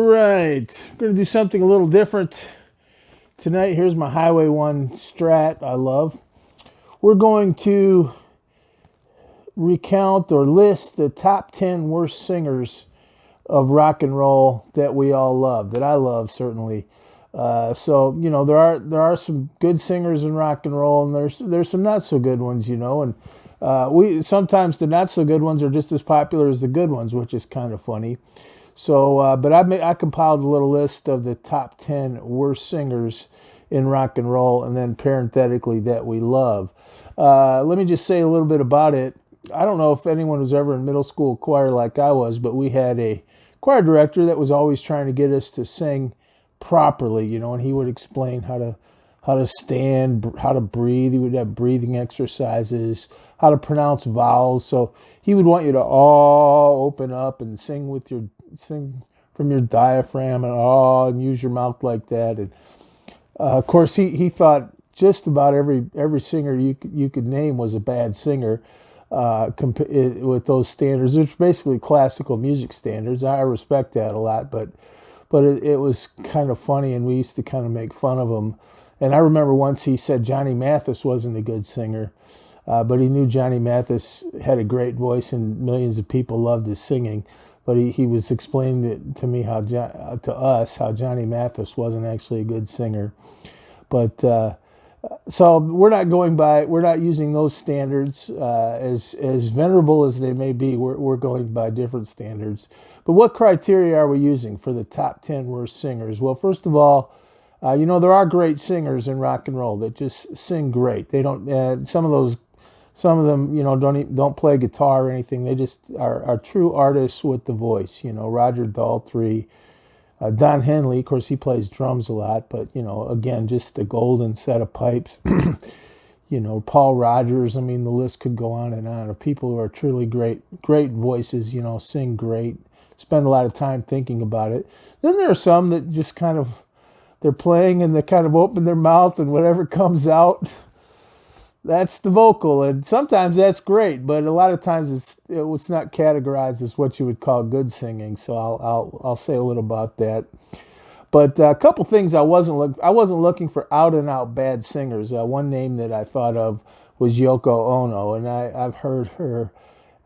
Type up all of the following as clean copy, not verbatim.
right, I'm going to do something a little different tonight. Here's my Highway 1 Strat I love. We're going to recount or list the top 10 worst singers of rock and roll that we all love, that I love certainly. So there are some good singers in rock and roll, and there's some not so good ones, and we sometimes the not so good ones are just as popular as the good ones, which is kind of funny. So, but I compiled a little list of the top 10 worst singers in rock and roll, and then parenthetically that we love. Let me just say a little bit about it. I don't know if anyone was ever in middle school choir like I was, but we had a choir director that was always trying to get us to sing properly, and he would explain how to stand, how to breathe. He would have breathing exercises, how to pronounce vowels. So he would want you to all open up and sing from your diaphragm and use your mouth like that. And of course, he thought just about every singer you could name was a bad singer with those standards, which are basically classical music standards. I respect that a lot, but it was kind of funny, and we used to kind of make fun of him. And I remember once he said Johnny Mathis wasn't a good singer, but he knew Johnny Mathis had a great voice and millions of people loved his singing. But he was explaining it to me how Johnny Mathis wasn't actually a good singer. But so we're not using those standards as venerable as they may be. We're going by different standards. But what criteria are we using for the top 10 worst singers? Well, first of all, there are great singers in rock and roll that just sing great. They don't. Some of them, don't play guitar or anything. They just are true artists with the voice. Roger Daltrey, Don Henley. Of course, he plays drums a lot, but again, just a golden set of pipes. Paul Rodgers. I mean, the list could go on and on of people who are truly great voices. Sing great. Spend a lot of time thinking about it. Then there are some that just kind of they're playing and they kind of open their mouth and whatever comes out. That's the vocal, and sometimes that's great, but a lot of times it's not categorized as what you would call good singing. So I'll say a little about that. But a couple things I wasn't looking for out and out bad singers. One name that I thought of was Yoko Ono, and I've heard her.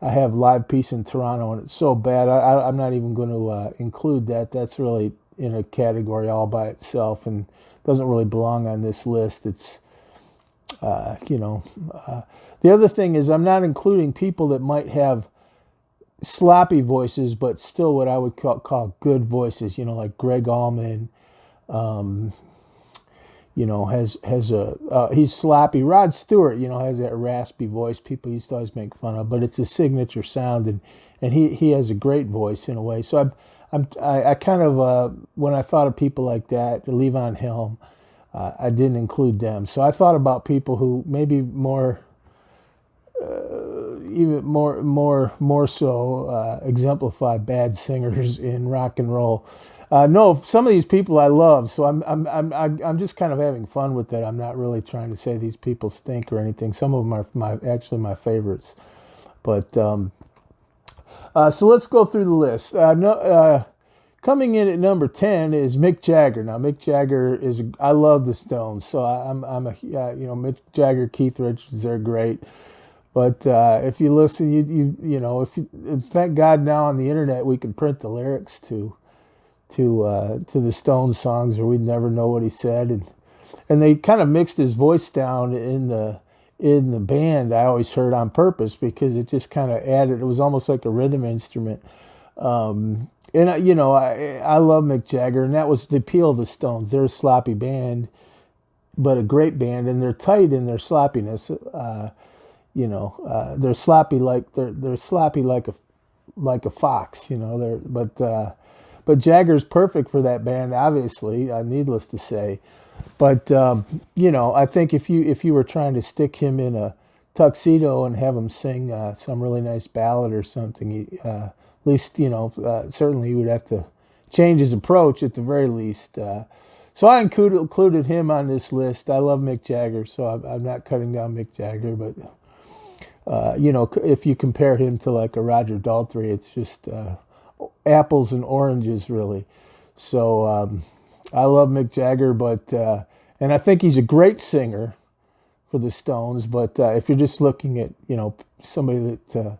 I have Live Peace in Toronto, and it's so bad. I'm not even going to include that. That's really in a category all by itself and doesn't really belong on this list. It's the other thing is I'm not including people that might have sloppy voices, but still what I would call good voices. Like Greg Allman, he's sloppy. Rod Stewart, has that raspy voice people used to always make fun of, but it's a signature sound, and he has a great voice in a way. So I kind of when I thought of people like that, Levon Helm. I didn't include them. So I thought about people who maybe even more so exemplify bad singers in rock and roll. No, some of these people I love, so I'm just kind of having fun with that. I'm not really trying to say these people stink or anything. Some of them are actually my favorites. But so let's go through the list. Coming in at number 10 is Mick Jagger. Now, Mick Jagger I love the Stones, so I'm a Mick Jagger, Keith Richards, they're great. But if you listen, thank God now on the internet we can print the lyrics to the Stones songs, or we'd never know what he said, and they kind of mixed his voice down in the band. I always heard on purpose because it just kind of added. It was almost like a rhythm instrument. And I love Mick Jagger, and that was the appeal of the Stones. They're a sloppy band, but a great band, and they're tight in their sloppiness. They're sloppy they're sloppy like a fox. But Jagger's perfect for that band, obviously, needless to say. But I think if you were trying to stick him in a tuxedo and have him sing some really nice ballad or something, at least, certainly he would have to change his approach at the very least. So I included him on this list. I love Mick Jagger, so I'm not cutting down Mick Jagger. But, if you compare him to like a Roger Daltrey, it's just apples and oranges, really. So I love Mick Jagger, but and I think he's a great singer for the Stones. But if you're just looking at somebody that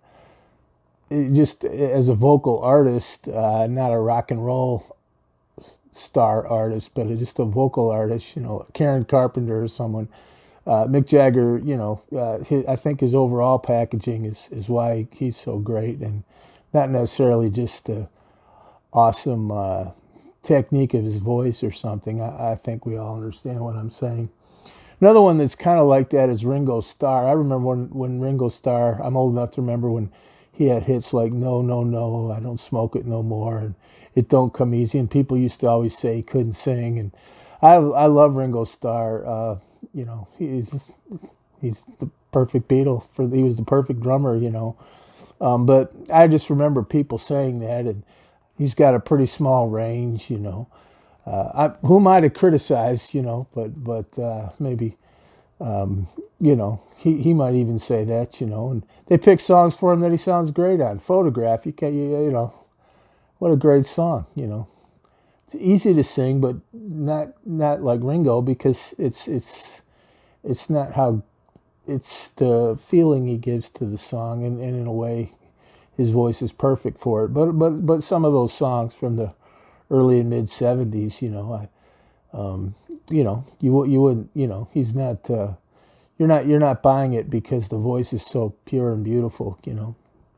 just as a vocal artist, not a rock and roll star artist, but just a vocal artist, Karen Carpenter or someone. Mick Jagger, I think his overall packaging is why he's so great, and not necessarily just the awesome technique of his voice or something. I think we all understand what I'm saying. Another one that's kind of like that is Ringo Starr. I remember when Ringo Starr, I'm old enough to remember when he had hits like No, No, No, I Don't Smoke It No More, and It Don't Come Easy, and people used to always say he couldn't sing, and I love Ringo Starr. He's the perfect Beatle. He was the perfect drummer, But I just remember people saying that, and he's got a pretty small range, who am I to criticize, but maybe, he might even say that, and they pick songs for him that he sounds great on. Photograph, what a great song, It's easy to sing, but not like Ringo, because it's not how, it's the feeling he gives to the song, and in a way, his voice is perfect for it. But some of those songs from the early and mid '70s, you wouldn't, he's not. You're not buying it because the voice is so pure and beautiful.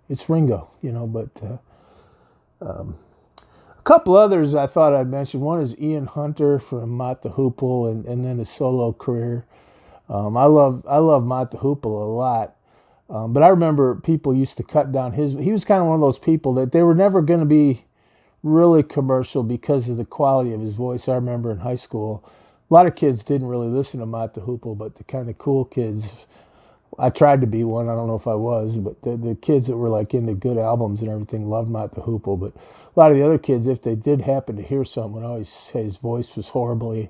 It's Ringo. But a couple others I thought I'd mention. One is Ian Hunter from Mott the Hoople, and then his solo career. I love Mott the Hoople a lot. But I remember people used to cut down he was kind of one of those people that they were never going to be really commercial because of the quality of his voice. I remember in high school, a lot of kids didn't really listen to Mott the Hoople, but the kind of cool kids, I tried to be one, I don't know if I was, but the kids that were like into good albums and everything loved Mott the Hoople. But a lot of the other kids, if they did happen to hear something, would always say his voice was horribly,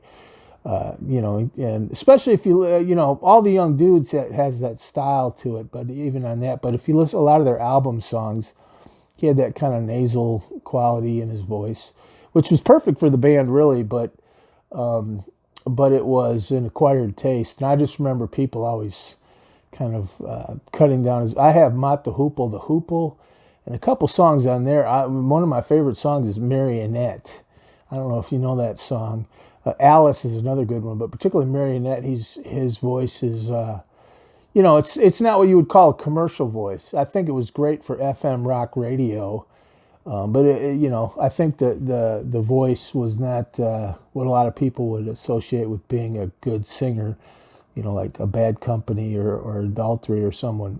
and especially if you, all the young dudes that has that style to it, but even on that, but if you listen to a lot of their album songs, he had that kind of nasal quality in his voice, which was perfect for the band, really, but it was an acquired taste. And I just remember people always kind of cutting down I have Mott the Hoople, and a couple songs on there. One of my favorite songs is Marionette. I don't know if you know that song. Alice is another good one, but particularly Marionette, his voice is, it's not what you would call a commercial voice. I think it was great for FM rock radio, but I think that the voice was not what a lot of people would associate with being a good singer, like a Bad Company or Adultery or someone.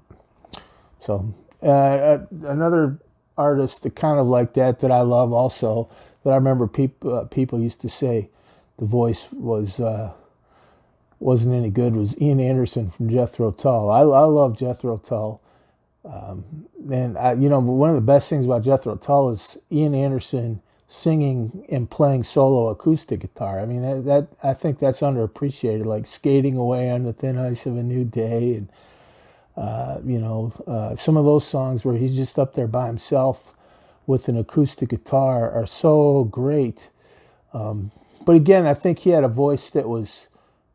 So another artist that kind of like that I love also, that I remember people used to say the voice wasn't any good, was Ian Anderson from Jethro Tull. I love Jethro Tull. And one of the best things about Jethro Tull is Ian Anderson singing and playing solo acoustic guitar. I mean, that I think that's underappreciated, like Skating Away on the Thin Ice of a New Day, and some of those songs where he's just up there by himself with an acoustic guitar are so great. But again, I think he had a voice that was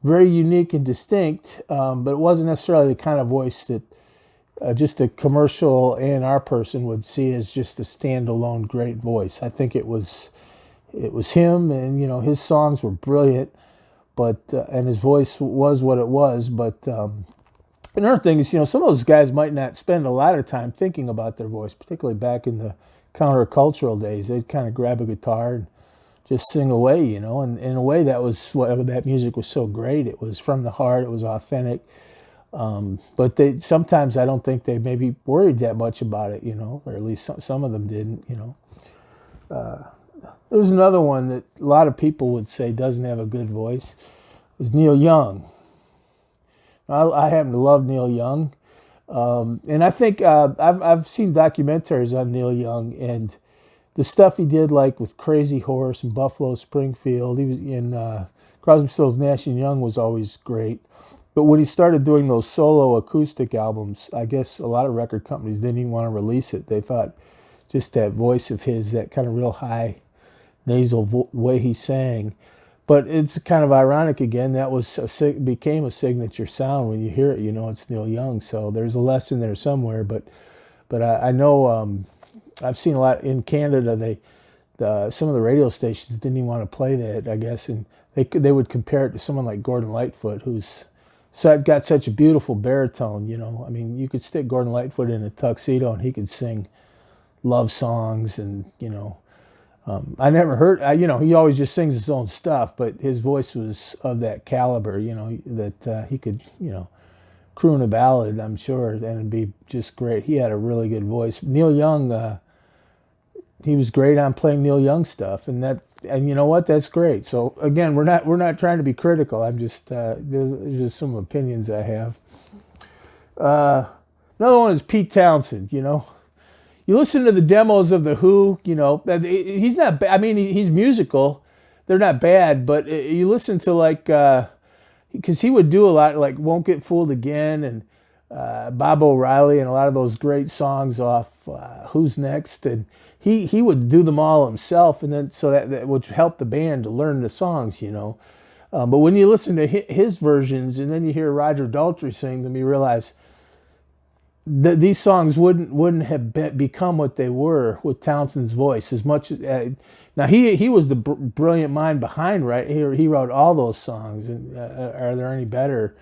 very unique and distinct, but it wasn't necessarily the kind of voice that just a commercial A&R person would see as just a standalone great voice. I think it was him, and his songs were brilliant, but and his voice was what it was. But another thing is, some of those guys might not spend a lot of time thinking about their voice, particularly back in the countercultural days. They'd kind of grab a guitar and just sing away, and in a way that was what that music was so great. It was from the heart, it was authentic. But sometimes I don't think they maybe worried that much about it, or at least some of them didn't, There was another one that a lot of people would say doesn't have a good voice. It was Neil Young. I happen to love Neil Young. And I think I've seen documentaries on Neil Young, and the stuff he did, like with Crazy Horse and Buffalo Springfield, he was in Crosby, Stills, Nash and Young was always great. But when he started doing those solo acoustic albums, I guess a lot of record companies didn't even want to release it. They thought just that voice of his, that kind of real high nasal way he sang. But it's kind of ironic again. That was became a signature sound. When you hear it, you know it's Neil Young. So there's a lesson there somewhere. But I know I've seen a lot in Canada. Some of the radio stations didn't even want to play that, I guess, and they would compare it to someone like Gordon Lightfoot, who's got such a beautiful baritone. You know, I mean, you could stick Gordon Lightfoot in a tuxedo and he could sing love songs, and I never heard. He always just sings his own stuff, but his voice was of that caliber. That he could croon a ballad, I'm sure, and it'd be just great. He had a really good voice. Neil Young, he was great on playing Neil Young stuff, and you know what? That's great. So again, we're not trying to be critical. I'm just there's just some opinions I have. Another one is Pete Townshend. You listen to the demos of the Who. He's not. I mean, he's musical. They're not bad, but you listen to because he would do a lot like "Won't Get Fooled Again" and Bob O'Reilly and a lot of those great songs off Who's Next, and he would do them all himself, and then so that would help the band to learn the songs. But when you listen to his versions and then you hear Roger Daltrey sing them, you realize these songs wouldn't have become what they were with Townshend's voice as much as now he was the brilliant mind behind, right? He wrote all those songs, and are there any better?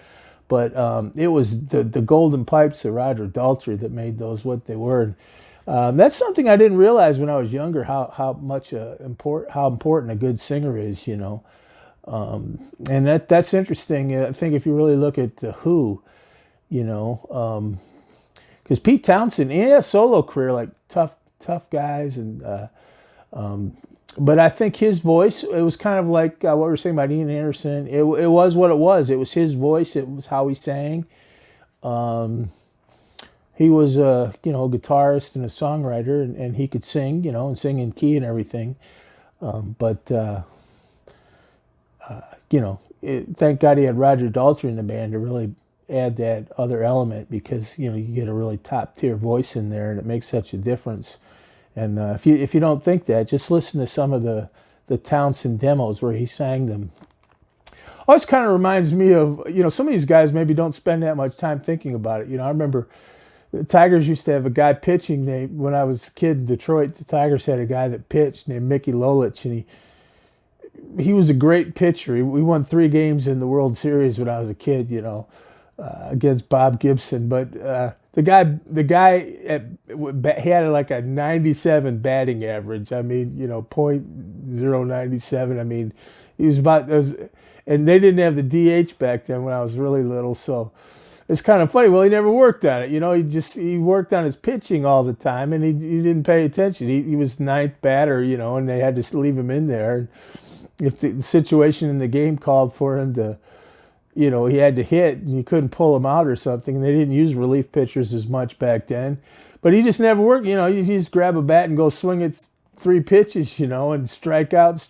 But it was the golden pipes of Roger Daltrey that made those what they were. That's something I didn't realize when I was younger, how important a good singer is, and that's interesting. I think if you really look at the Who, because Pete Townshend, he had a solo career, like tough guys, and but I think his voice, it was kind of like what we were saying about Ian Anderson. It was what it was. It was his voice. It was how he sang. He was a guitarist and a songwriter, and he could sing, and sing in key and everything. But thank God he had Roger Daltrey in the band to really add that other element, because you get a really top tier voice in there, and it makes such a difference. And if you don't think that, just listen to some of the Townshend demos where he sang them. Always kind of reminds me of some of these guys maybe don't spend that much time thinking about it. I remember the Tigers used to have a guy pitching. When I was a kid in Detroit, the Tigers had a guy that pitched named Mickey Lolich, and he was a great pitcher. We won 3 games in the World Series when I was a kid, against Bob Gibson. But the guy he had like a 97 batting average. I mean, .097. I mean, he was and they didn't have the DH back then when I was really little, so it's kind of funny. Well, he never worked on it. He worked on his pitching all the time, and he didn't pay attention. He was ninth batter, and they had to leave him in there. And if the situation in the game called for him to, he had to hit, and you couldn't pull him out or something, and they didn't use relief pitchers as much back then. But he just never worked. You just grab a bat and go swing it 3 pitches, and strike out,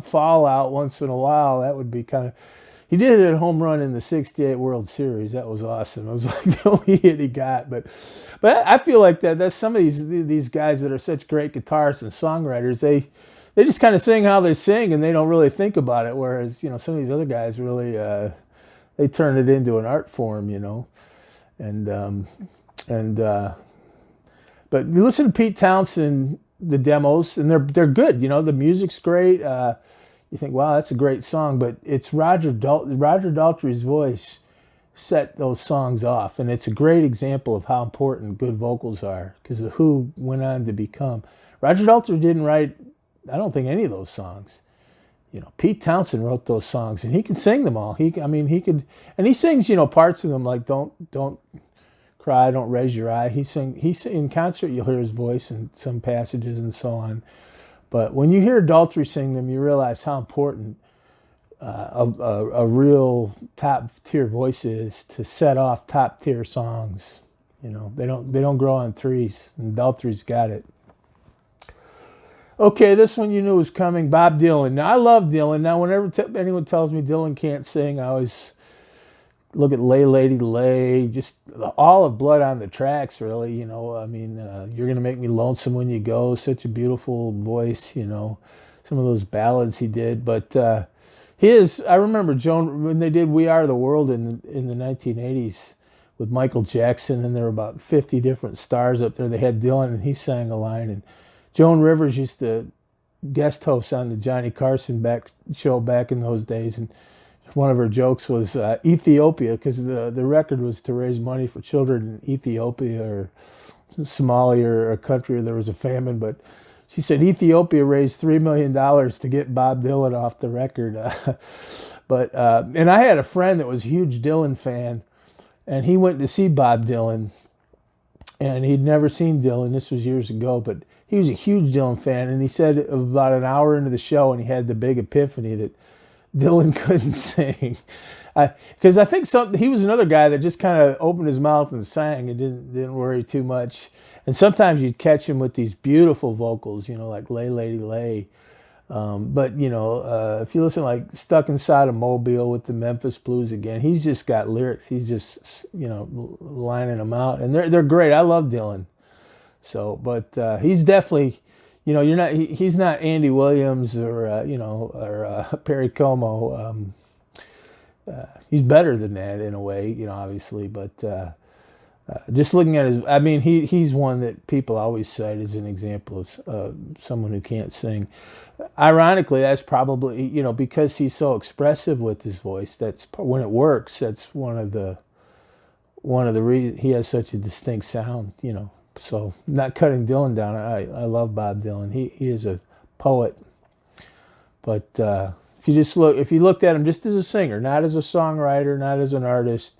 fall out once in a while. That would be kind of... He did it at home run in the '68 World Series. That was awesome. It was like the only hit he got. But I feel like that's some of these guys that are such great guitarists and songwriters. They just kind of sing how they sing, and they don't really think about it. Whereas some of these other guys really they turn it into an art form. But you listen to Pete Townshend, the demos, and they're good. The music's great. You think, wow, that's a great song, but it's Roger Daltrey's voice set those songs off, and it's a great example of how important good vocals are, because the Who went on to become... Roger Daltrey didn't write, I don't think, any of those songs. Pete Townshend wrote those songs, and he can sing them all. He could, and he sings, parts of them like Don't Cry, Don't Raise Your Eye. He in concert, you'll hear his voice in some passages and so on. But when you hear Daltrey sing them, you realize how important a real top-tier voice is to set off top-tier songs. They don't grow on trees, and Daltrey's got it. Okay, this one you knew was coming, Bob Dylan. Now, I love Dylan. Now, whenever anyone tells me Dylan can't sing, I always look at Lay Lady Lay, just all of Blood on the Tracks, really. You're going to make me lonesome when you go. Such a beautiful voice, some of those ballads he did. But his, I remember Joan when they did "We Are the World" in the 1980s with Michael Jackson, and there were about 50 different stars up there. They had Dylan, and he sang a line, and Joan Rivers used to guest host on the Johnny Carson show back in those days, and one of her jokes was Ethiopia, because the record was to raise money for children in Ethiopia or Somalia or a country where there was a famine. But she said Ethiopia raised $3 million to get Bob Dylan off the record. And I had a friend that was a huge Dylan fan, and he went to see Bob Dylan, and he'd never seen Dylan. This was years ago, but he was a huge Dylan fan, and he said about an hour into the show, and he had the big epiphany that Dylan couldn't sing. Because I think he was another guy that just kind of opened his mouth and sang and didn't worry too much. And sometimes you'd catch him with these beautiful vocals, like "Lay Lady Lay." But if you listen, like "Stuck Inside a Mobile" with the Memphis Blues again, he's just got lyrics. He's just lining them out, and they're great. I love Dylan. So, but he's definitely, he's not Andy Williams or Perry Como. He's better than that in a way, obviously. But just looking at he's one that people always cite as an example of someone who can't sing. Ironically, that's probably, because he's so expressive with his voice. That's when it works. That's one of the reasons he has such a distinct sound. So not cutting Dylan down. I love Bob Dylan. He is a poet. But if you looked at him just as a singer, not as a songwriter, not as an artist,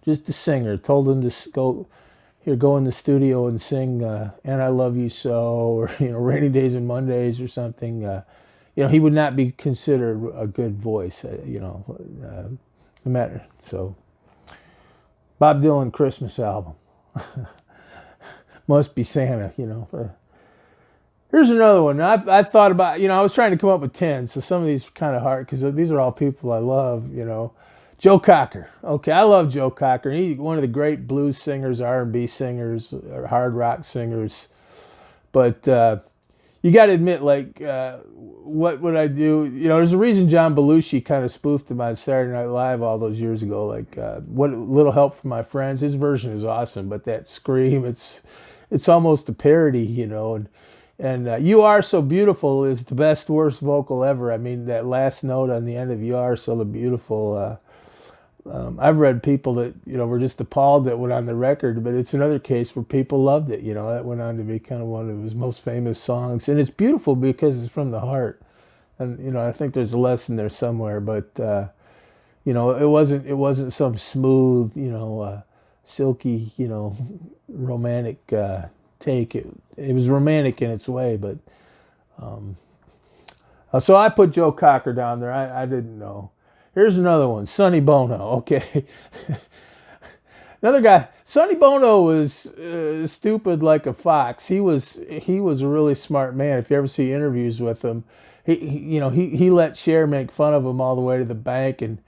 just a singer, told him to go in the studio and sing "And I Love You So" or "Rainy Days and Mondays" or something, he would not be considered a good voice. No matter. So Bob Dylan Christmas album. Must be Santa, Here's another one. I thought about, I was trying to come up with 10, so some of these are kind of hard because these are all people I love, Joe Cocker. Okay, I love Joe Cocker. He's one of the great blues singers, R&B singers, or hard rock singers. But you got to admit, what would I do? There's a reason John Belushi kind of spoofed him on Saturday Night Live all those years ago. What little help from my friends. His version is awesome, but that scream, it's almost a parody, And "You Are So Beautiful" is the best, worst vocal ever. I mean, that last note on the end of "You Are So Beautiful." I've read people that, were just appalled that went on the record, but it's another case where people loved it. That went on to be kind of one of his most famous songs. And it's beautiful because it's from the heart. And, I think there's a lesson there somewhere, but, it wasn't some smooth, silky, romantic take. It was romantic in its way, but so I put Joe Cocker down there. I didn't know. Here's another one, Sonny Bono. Okay, another guy. Sonny Bono was stupid like a fox. He was a really smart man. If you ever see interviews with him, he let Cher make fun of him all the way to the bank. And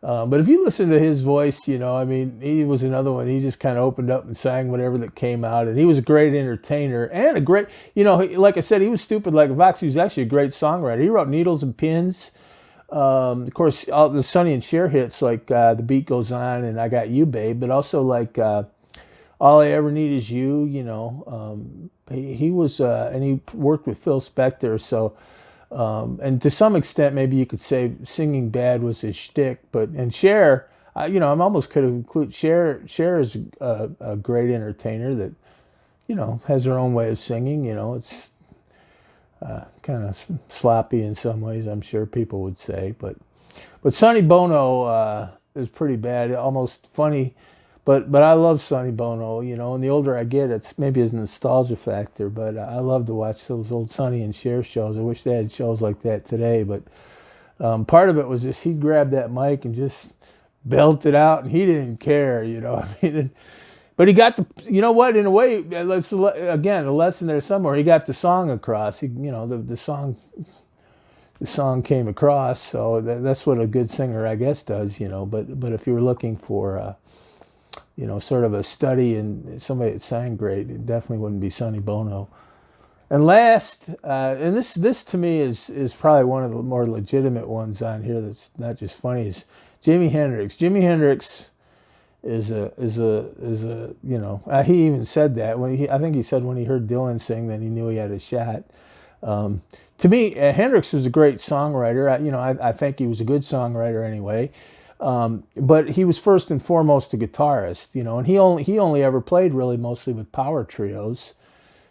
but if you listen to his voice, he was another one. He just kind of opened up and sang whatever that came out, and he was a great entertainer and a great, like I said, he was stupid like a fox. He was actually a great songwriter. He wrote "Needles and Pins." Of course, all the Sonny and Cher hits like "The Beat Goes On" and "I Got You, Babe," but also like "All I Ever Need Is You." He was, and he worked with Phil Spector, so. And to some extent, maybe you could say singing bad was his shtick, and Cher, I'm almost could have included Cher. Cher is a great entertainer that, has her own way of singing. It's kind of sloppy in some ways, I'm sure people would say, but Sonny Bono is pretty bad, almost funny. But I love Sonny Bono, and the older I get, it's maybe a nostalgia factor, but I love to watch those old Sonny and Cher shows. I wish they had shows like that today, but part of it was just he'd grab that mic and just belt it out, and he didn't care, but he got in a way, again, a lesson there somewhere. He got the song across. The song came across, so that's what a good singer, I guess, does, But if you were looking for sort of a study and somebody that sang great, it definitely wouldn't be Sonny Bono. And last, and this to me is probably one of the more legitimate ones on here. That's not just funny. Is Jimi Hendrix. Jimi Hendrix is a he even said that when I think he said when he heard Dylan sing that he knew he had a shot. To me, Hendrix was a great songwriter. I think he was a good songwriter anyway. But he was first and foremost a guitarist, and he only ever played really mostly with power trios.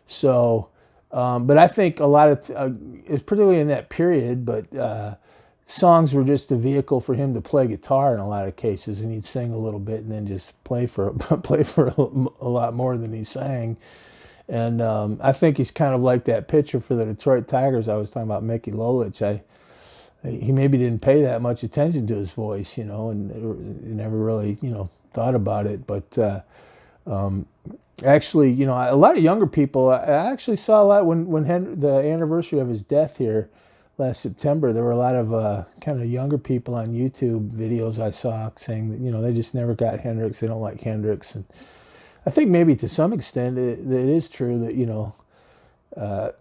So, but I think a lot of, particularly in that period, but songs were just a vehicle for him to play guitar in a lot of cases, and he'd sing a little bit and then just play for a lot more than he sang. And I think he's kind of like that pitcher for the Detroit Tigers I was talking about, Mickey Lolich. He maybe didn't pay that much attention to his voice, and never really, thought about it. But actually, a lot of younger people, I actually saw a lot when the anniversary of his death here last September, there were a lot of kind of younger people on YouTube videos I saw saying that, they just never got Hendrix. They don't like Hendrix. And I think maybe to some extent it is true that,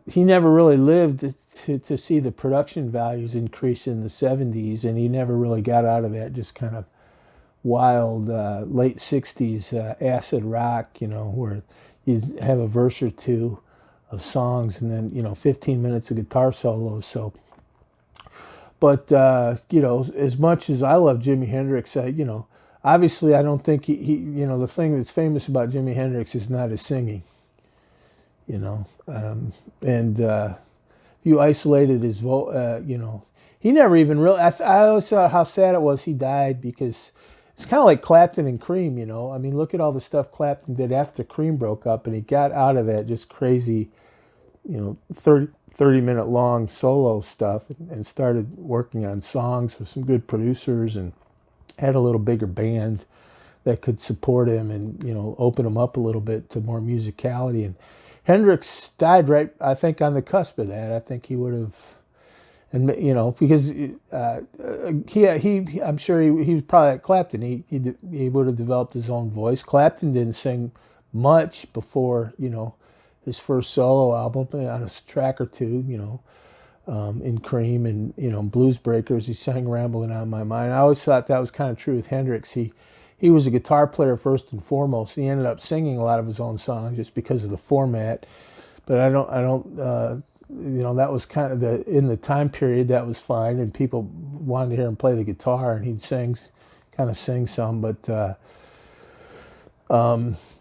he never really lived to see the production values increase in the 70s, and he never really got out of that just kind of wild late 60s acid rock, where you'd have a verse or two of songs and then, 15 minutes of guitar solos. So, but, as much as I love Jimi Hendrix, obviously I don't think he the thing that's famous about Jimi Hendrix is not his singing. And you isolated his he never even really. I always thought how sad it was he died, because it's kind of like Clapton and Cream. I mean, look at all the stuff Clapton did after Cream broke up, and he got out of that just crazy, 30-minute long solo stuff, and started working on songs with some good producers, and had a little bigger band that could support him and open him up a little bit to more musicality. And Hendrix died right, I think, on the cusp of that. I think he would have, and because I'm sure he was probably like Clapton. He would have developed his own voice. Clapton didn't sing much before his first solo album, on a track or two, in Cream and Blues Breakers. He sang "Rambling on My Mind." I always thought that was kind of true with Hendrix. He was a guitar player first and foremost. He ended up singing a lot of his own songs just because of the format. But I don't that was kind of in the time period that was fine, and people wanted to hear him play the guitar, and he'd sing some. But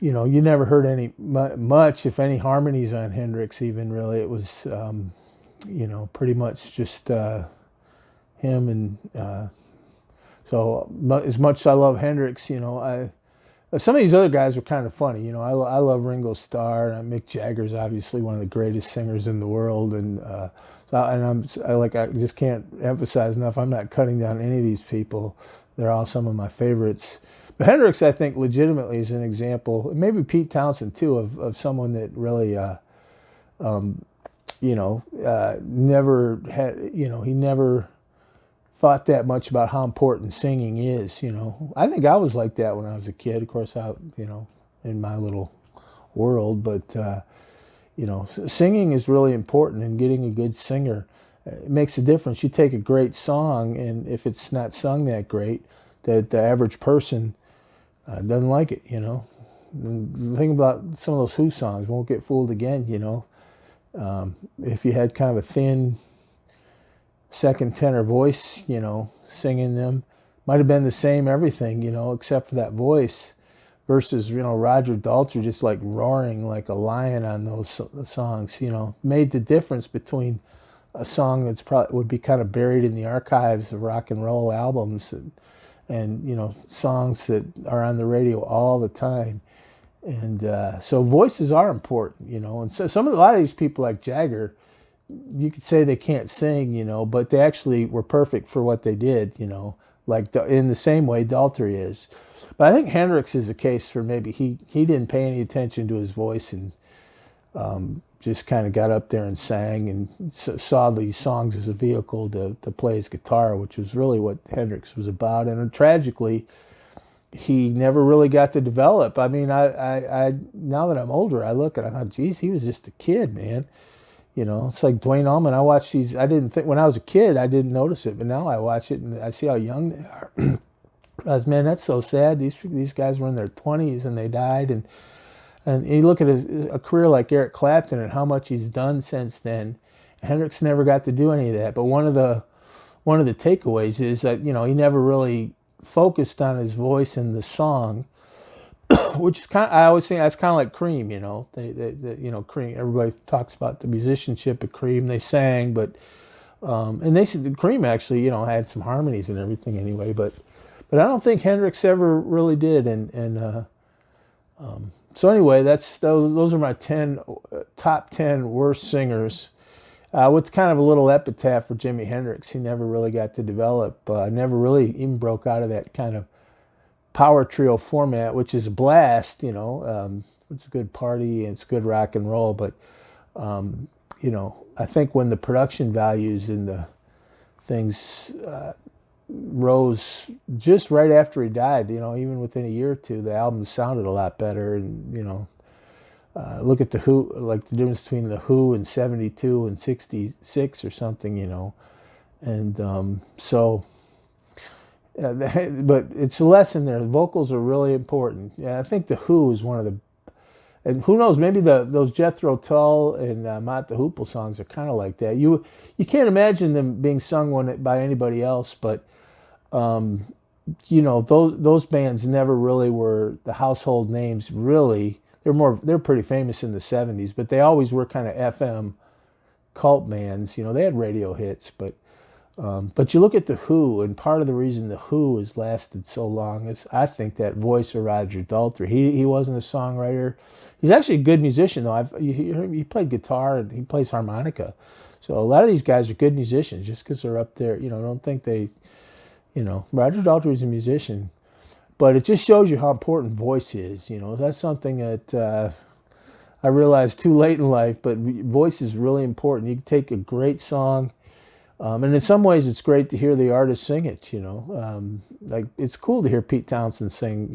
you never heard any much, if any, harmonies on Hendrix. Even really, it was pretty much just him and. So as much as I love Hendrix, some of these other guys were kind of funny. I love Ringo Starr, and Mick Jagger's obviously one of the greatest singers in the world, and I just can't emphasize enough. I'm not cutting down any of these people. They're all some of my favorites. But Hendrix, I think, legitimately is an example. Maybe Pete Townshend too, of someone that really, never had. He never thought that much about how important singing is. I think I was like that when I was a kid. Of course, in my little world, but singing is really important, and getting a good singer, it makes a difference. You take a great song, and if it's not sung that great, that the average person doesn't like it. Think about some of those Who songs. Won't Get Fooled Again. If you had kind of a thin second tenor voice, singing them, might have been the same everything, except for that voice, versus, Roger Daltrey just like roaring like a lion on those songs, made the difference between a song that's probably would be kind of buried in the archives of rock and roll albums, and songs that are on the radio all the time. And so voices are important, and so a lot of these people like Jagger, you could say they can't sing, but they actually were perfect for what they did, like in the same way Daltrey is. But I think Hendrix is a case for maybe he didn't pay any attention to his voice, and just kind of got up there and sang, and saw these songs as a vehicle to play his guitar, which was really what Hendrix was about. And tragically, he never really got to develop. I mean, I now that I'm older, I look and I thought, geez, he was just a kid, man. It's like Dwayne Allman. I watch these. I didn't think when I was a kid, I didn't notice it, but now I watch it and I see how young they are. Man, that's so sad. These guys were in their 20s and they died. And you look at a career like Eric Clapton and how much he's done since then. Hendrix never got to do any of that. But one of the takeaways is that he never really focused on his voice in the song, which is I always think that's kind of like Cream. Cream. Everybody talks about the musicianship of Cream. They sang, but and they said Cream actually had some harmonies and everything anyway. But I don't think Hendrix ever really did. So anyway, those are my top 10 worst singers. With kind of a little epitaph for Jimi Hendrix. He never really got to develop. Never really even broke out of that kind of power trio format, which is a blast. It's a good party and it's good rock and roll. But I think when the production values and the things rose just right after he died, even within a year or two, the album sounded a lot better. And look at the Who, like the difference between the Who in '72 and '66 or something, and but it's a lesson there. The vocals are really important. Yeah, I think the Who is one of the, and who knows, maybe those Jethro Tull and Mott the Hoople songs are kind of like that. You can't imagine them being sung by anybody else, but those bands never really were the household names. Really, they're pretty famous in the '70s, but they always were kind of FM cult bands. They had radio hits, but you look at the Who, and part of the reason the Who has lasted so long is I think that voice of Roger Daltrey. He wasn't a songwriter. He's actually a good musician though. He played guitar and he plays harmonica. So a lot of these guys are good musicians just because they're up there. Don't think they, Roger Daltrey's a musician. But it just shows you how important voice is. That's something that I realized too late in life, but voice is really important. You can take a great song, and in some ways it's great to hear the artist sing it, like it's cool to hear Pete Townshend sing,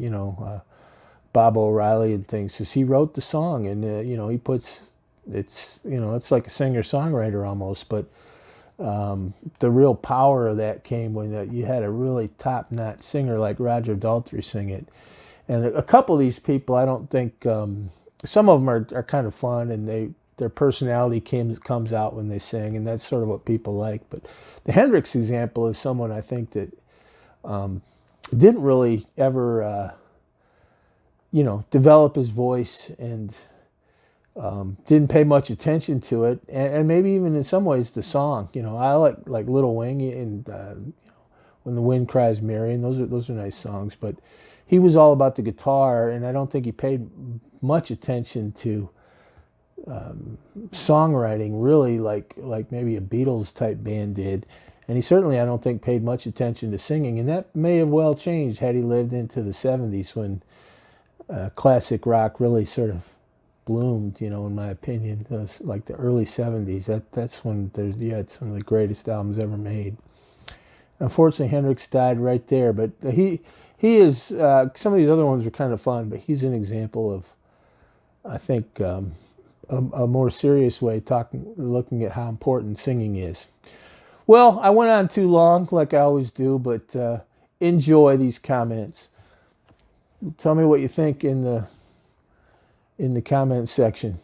Bob O'Reilly and things, because he wrote the song and, he puts, it's like a singer-songwriter almost, but the real power of that came when you had a really top-notch singer like Roger Daltrey sing it. And a couple of these people, I don't think, some of them are kind of fun, and their personality comes out when they sing, and that's sort of what people like. But the Hendrix example is someone I think that didn't really ever, develop his voice and didn't pay much attention to it, and maybe even in some ways the song. I like Little Wing and When the Wind Cries Mary, and those are nice songs. But he was all about the guitar, and I don't think he paid much attention to songwriting, really, like maybe a Beatles type band did. And he certainly, I don't think, paid much attention to singing, and that may have well changed had he lived into the '70s when classic rock really sort of bloomed, in my opinion. Like the early '70s. That's when you had some of the greatest albums ever made. Unfortunately, Hendrix died right there, but he is, some of these other ones are kind of fun, but he's an example of, I think, a more serious way looking at how important singing is. Well, I went on too long, like I always do, but enjoy these comments. Tell me what you think in the comment section.